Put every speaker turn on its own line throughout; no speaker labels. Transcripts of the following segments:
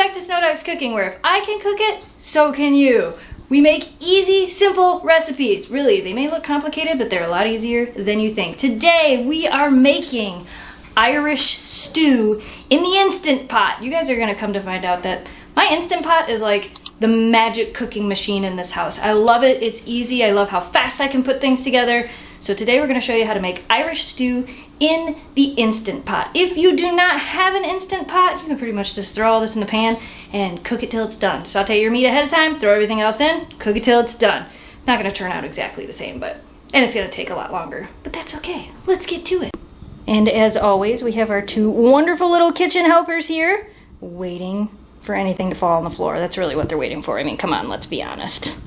Welcome back to Snow Dog's Cooking, where if I can cook it, so can you. We make easy, simple recipes. Really, they may look complicated, but they're a lot easier than you think. Today, we are making Irish stew in the Instant Pot. You guys are gonna come to find out that my Instant Pot is like the magic cooking machine in this house. I love it, it's easy, I love how fast I can put things together. So today we're gonna show you how to make Irish stew in the Instant Pot. If you do not have an Instant Pot, you can pretty much just throw all this in the pan and cook it till it's done. Saute your meat ahead of time, throw everything else in, cook it till it's done. Not gonna turn out exactly the same, and it's gonna take a lot longer, but that's okay. Let's get to it. And as always, we have our two wonderful little kitchen helpers here, waiting for anything to fall on the floor. That's really what they're waiting for. I mean, come on, let's be honest.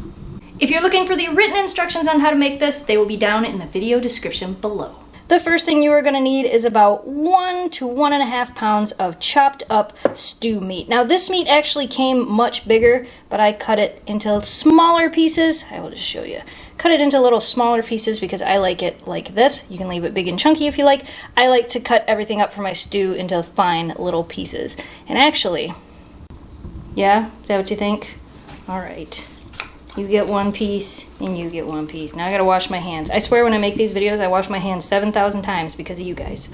If you're looking for the written instructions on how to make this, they will be down in the video description below. The first thing you are going to need is about 1 to 1.5 pounds of chopped up stew meat. Now this meat actually came much bigger, but I cut it into smaller pieces. I will just show you. Cut it into little smaller pieces because I like it like this. You can leave it big and chunky if you like. I like to cut everything up for my stew into fine little pieces. And actually, yeah, is that what you think? All right. You get one piece, and you get one piece. Now I gotta wash my hands. I swear when I make these videos, I wash my hands 7,000 times because of you guys.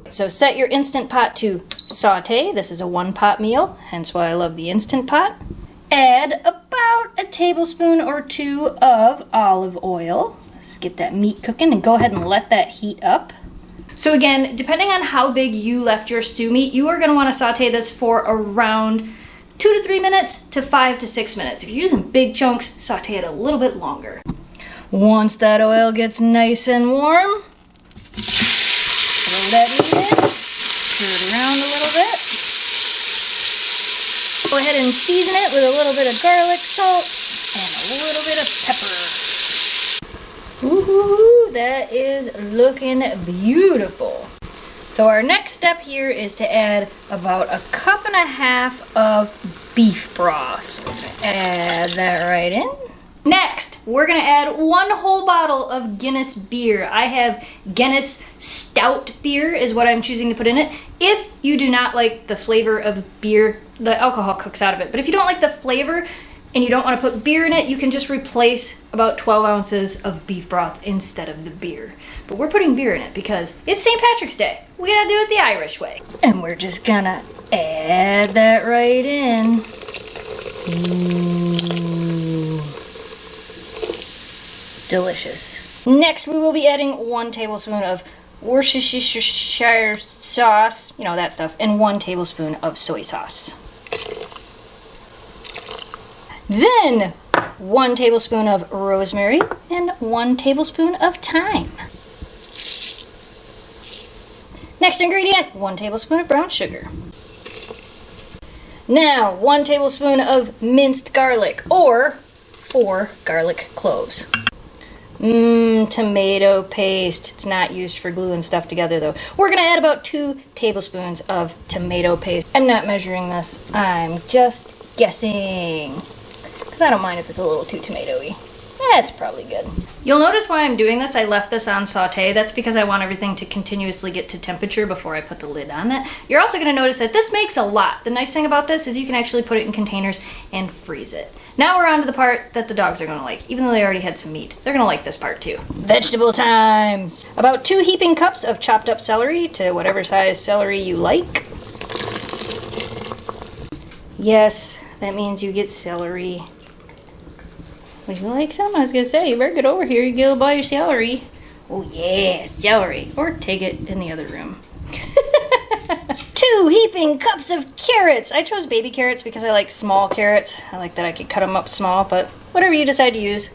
So set your Instant Pot to saute. This is a 1-pot meal, hence why I love the Instant Pot. Add about a tablespoon or 2 of olive oil. Let's get that meat cooking and go ahead and let that heat up. So again, depending on how big you left your stew meat, you are gonna wanna saute this for around 2 to 3 minutes to 5 to 6 minutes. If you're using big chunks, saute it a little bit longer. Once that oil gets nice and warm, throw that meat in, stir it around a little bit. Go ahead and season it with a little bit of garlic, salt, and a little bit of pepper. Ooh, that is looking beautiful. So our next step here is to add about 1.5 cups of beef broth. So add that right in. Next, we're gonna add 1 whole bottle of Guinness beer. I have Guinness Stout beer is what I'm choosing to put in it. If you do not like the flavor of beer, the alcohol cooks out of it. But if you don't like the flavor and you don't want to put beer in it, you can just replace about 12 ounces of beef broth instead of the beer. But we're putting beer in it because it's St. Patrick's Day. We gotta do it the Irish way. And we're just gonna add that right in. Ooh. Delicious. Next, we will be adding 1 tablespoon of Worcestershire Sauce, you know, that stuff, and 1 tablespoon of soy sauce. Then 1 tablespoon of rosemary and 1 tablespoon of thyme. Next ingredient, 1 tablespoon of brown sugar. Now 1 tablespoon of minced garlic, or 4 garlic cloves. Tomato paste. It's not used for gluing stuff together though. We're gonna add about 2 tablespoons of tomato paste. I'm not measuring this, I'm just guessing. I don't mind if it's a little too tomatoey. That's probably good. You'll notice why I'm doing this. I left this on saute. That's because I want everything to continuously get to temperature before I put the lid on it. You're also gonna notice that this makes a lot. The nice thing about this is you can actually put it in containers and freeze it. Now we're on to the part that the dogs are gonna like. Even though they already had some meat, they're gonna like this part too. Vegetable time! About 2 heaping cups of chopped up celery to whatever size celery you like. Yes, that means you get celery. Would you like some? I was gonna say, you better get over here, you get a little bite of your celery. Oh yeah, celery. Or take it in the other room. 2 heaping cups of carrots. I chose baby carrots because I like small carrots. I like that I could cut them up small, but whatever you decide to use.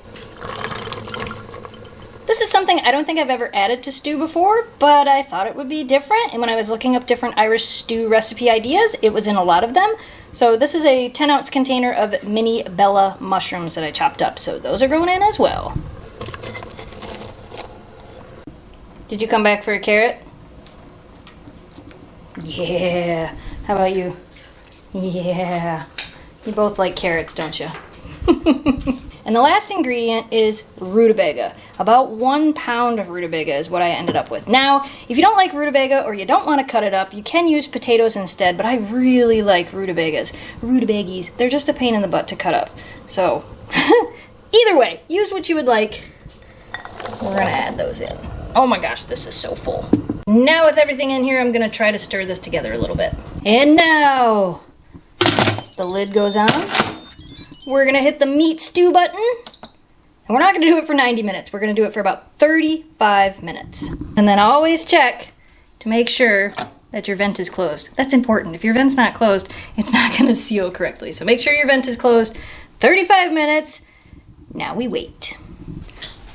This is something I don't think I've ever added to stew before, but I thought it would be different. And when I was looking up different Irish stew recipe ideas, it was in a lot of them. So this is a 10-ounce container of mini Bella mushrooms that I chopped up. So those are going in as well. Did you come back for a carrot? Yeah. How about you? Yeah. You both like carrots, don't you? And the last ingredient is rutabaga. About 1 pound of rutabaga is what I ended up with. Now, if you don't like rutabaga or you don't want to cut it up, you can use potatoes instead, but I really like rutabagas. Rutabagies, they're just a pain in the butt to cut up. So, either way, use what you would like. We're gonna add those in. Oh my gosh, this is so full. Now with everything in here, I'm gonna try to stir this together a little bit. And now, the lid goes on. We're gonna hit the meat stew button. And we're not gonna do it for 90 minutes. We're gonna do it for about 35 minutes. And then always check to make sure that your vent is closed. That's important. If your vent's not closed, it's not gonna seal correctly. So make sure your vent is closed. 35 minutes. Now we wait.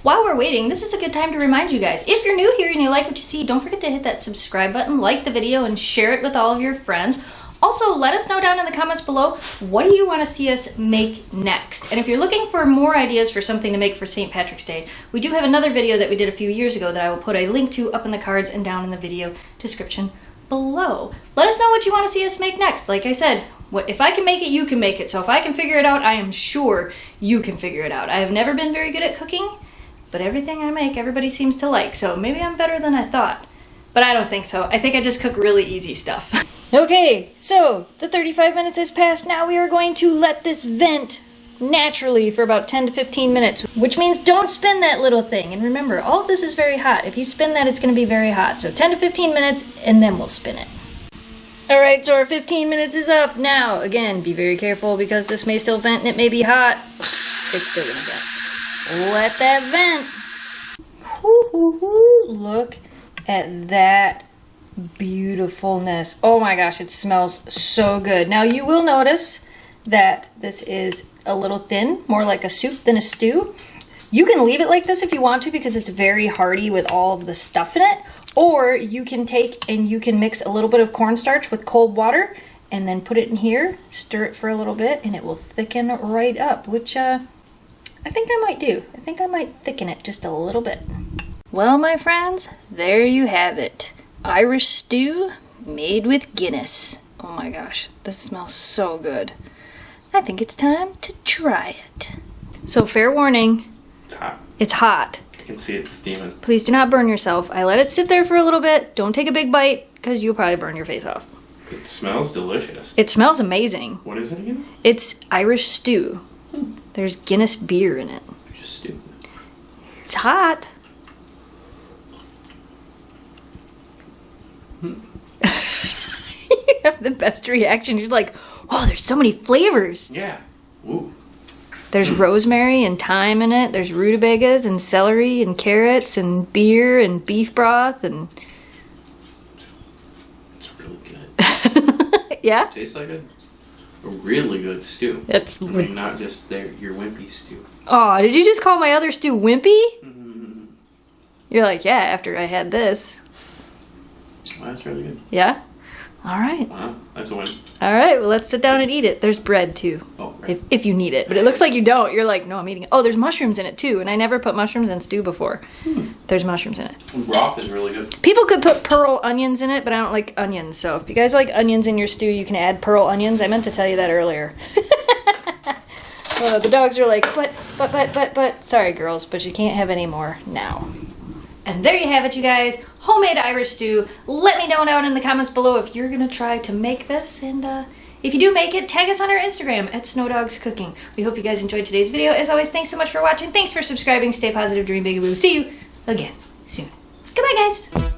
While we're waiting, this is a good time to remind you guys, if you're new here and you like what you see, don't forget to hit that subscribe button, like the video, and share it with all of your friends. Also, let us know down in the comments below, what do you want to see us make next? And if you're looking for more ideas for something to make for St. Patrick's Day, we do have another video that we did a few years ago that I will put a link to up in the cards and down in the video description below. Let us know what you want to see us make next. Like I said, if I can make it, you can make it. So if I can figure it out, I am sure you can figure it out. I have never been very good at cooking, but everything I make, everybody seems to like. So maybe I'm better than I thought. But I don't think so. I think I just cook really easy stuff. Okay, so the 35 minutes has passed. Now we are going to let this vent naturally for about 10 to 15 minutes, which means don't spin that little thing. And remember, all of this is very hot. If you spin that, it's gonna be very hot. So 10 to 15 minutes, and then we'll spin it. All right, so our 15 minutes is up. Now, again, be very careful because this may still vent and it may be hot. It's still gonna vent. Let that vent. Look at that beautifulness. Oh my gosh, it smells so good. Now you will notice that this is a little thin, more like a soup than a stew. You can leave it like this if you want to because it's very hearty with all of the stuff in it. Or you can take and you can mix a little bit of cornstarch with cold water and then put it in here, stir it for a little bit, and it will thicken right up, which I think I might do. I think I might thicken it just a little bit. Well, my friends, there you have it. Irish stew made with Guinness. Oh my gosh, this smells so good. I think it's time to try it. So fair warning.
It's hot.
It's hot.
You can see it steaming.
Please do not burn yourself. I let it sit there for a little bit. Don't take a big bite because you'll probably burn your face off.
It smells delicious.
It smells amazing.
What is it again?
It's Irish stew. There's Guinness beer in it.
Just stew.
It's hot. You have the best reaction. You're like, oh, there's so many flavors.
Yeah. Ooh.
There's rosemary and thyme in it. There's rutabagas and celery and carrots and beer and beef broth and...
It's really good.
Yeah?
Tastes like a really good stew.
That's...
I mean, not just your wimpy stew.
Oh, did you just call my other stew wimpy? Mm-hmm. You're like, yeah, after I had this.
Well, that's really good.
Yeah? All right.
Wow, that's a win.
All right, well, let's sit down and eat it. There's bread, too.
Oh, right.
If you need it. But it looks like you don't. You're like, no, I'm eating it. Oh, there's mushrooms in it, too. And I never put mushrooms in stew before. There's mushrooms in it.
And broth is really good.
People could put pearl onions in it, but I don't like onions. So if you guys like onions in your stew, you can add pearl onions. I meant to tell you that earlier. The dogs are like, but. Sorry, girls, but you can't have any more now. And there you have it, you guys. Homemade Irish stew. Let me know down in the comments below if you're going to try to make this. And if you do make it, tag us on our Instagram at SnowDogsCooking. We hope you guys enjoyed today's video. As always, thanks so much for watching. Thanks for subscribing. Stay positive, dream big, and we will see you again soon. Goodbye, guys.